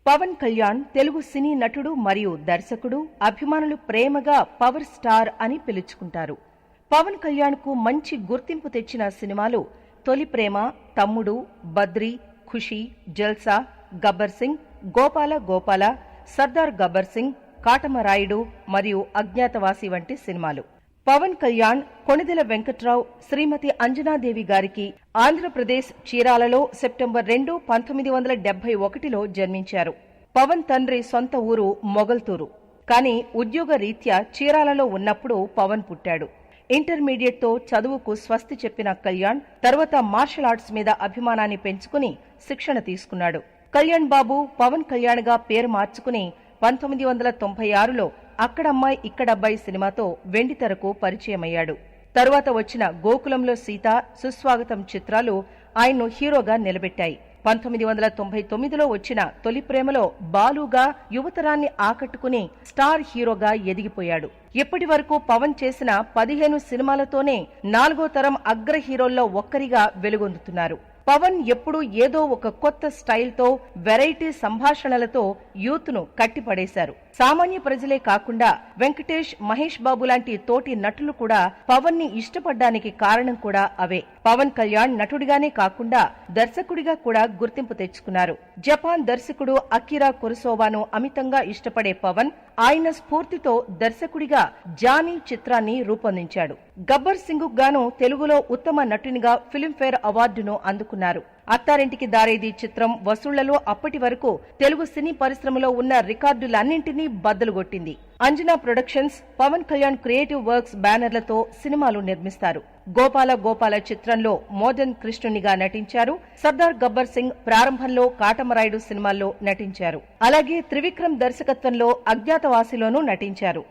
పవన్ కళ్యాణ్ తెలుగు సినీ నటుడు మరియు దర్శకుడు. అభిమానులు ప్రేమగా పవర్ స్టార్ అని పిలుచుకుంటారు. పవన్ కళ్యాణ్ కు మంచి గుర్తింపు తెచ్చిన సినిమాలు తొలి ప్రేమ, తమ్ముడు, బద్రీ, ఖుషీ, జల్సా, గబ్బర్ సింగ్, గోపాల గోపాల, సర్దార్ గబ్బర్ సింగ్, కాటమరాయుడు మరియు అజ్ఞాతవాసి వంటి సినిమాలు. పవన్ కళ్యాణ్ కొణిదెల వెంకట్రావు, శ్రీమతి అంజనాదేవి గారికి ఆంధ్రప్రదేశ్ చీరాలలో సెప్టెంబర్ 2, 1971లో జన్మించారు. పవన్ తండ్రి సొంత ఊరు మొగల్తూరు. కానీ ఉద్యోగ రీత్యా చీరాలలో ఉన్నప్పుడు పవన్ పుట్టాడు. ఇంటర్మీడియట్తో చదువుకు స్వస్తి చెప్పిన కళ్యాణ్ తర్వాత మార్షల్ ఆర్ట్స్ మీద అభిమానాన్ని పెంచుకుని శిక్షణ తీసుకున్నాడు. కళ్యాణ్ బాబు పవన్ కళ్యాణ్గా పేరు మార్చుకుని 1996లో అక్కడమ్మాయి ఇక్కడబ్బాయి సినిమాతో వెండితెరకు పరిచయమయ్యాడు. తరువాత వచ్చిన గోకులంలో సీత, సుస్వాగతం చిత్రాలు ఆయన్ను హీరోగా నిలబెట్టాయి. 1999లో వచ్చిన తొలి ప్రేమలో బాలుగా యువతరాన్ని ఆకట్టుకుని స్టార్ హీరోగా ఎదిగిపోయాడు. ఇప్పటి వరకు పవన్ చేసిన 15 సినిమాలతోనే 4వ తరం అగ్ర హీరోల్లో ఒక్కరిగా వెలుగొందుతున్నారు. పవన్ ఎప్పుడూ ఏదో ఒక కొత్త స్టైల్తో, వెరైటీ సంభాషణలతో యూత్ ను కట్టిపడేశారు. సామాన్య ప్రజలే కాకుండా వెంకటేష్, మహేష్ బాబు లాంటి తోటి నటులు కూడా పవన్ ని ఇష్టపడ్డానికి కారణం కూడా అవే. పవన్ కళ్యాణ్ నటుడిగానే కాకుండా దర్శకుడిగా కూడా గుర్తింపు తెచ్చుకున్నారు. జపాన్ దర్శకుడు అకిరా కురోసావాను అమితంగా ఇష్టపడే పవన్ ఆయన స్ఫూర్తితో దర్శకుడిగా జానీ చిత్రాన్ని రూపొందించాడు. గబ్బర్ సింగ్ గాను తెలుగులో ఉత్తమ నటునిగా ఫిల్మ్ఫేర్ అవార్డును అందుకున్నారు. అత్తారింటికి దారేది చిత్రం వసూళ్లలో అప్పటి వరకు తెలుగు సినీ పరిశ్రమలో ఉన్న రికార్డులన్నింటినీ బద్దలుగొట్టింది. Anjana productions, Pawan Kalyan creative works బ్యానర్లతో సినిమాలు నిర్మిస్తారు. గోపాల గోపాల చిత్రంలో మోడర్న్ కృష్ణునిగా నటించారు. సర్దార్ గబ్బర్ సింగ్ ప్రారంభంలో కాటమరాయుడు సినిమాల్లో నటించారు. అలాగే త్రివిక్రమ్ దర్శకత్వంలో అజ్ఞాతవాసిలోనూ నటించారు.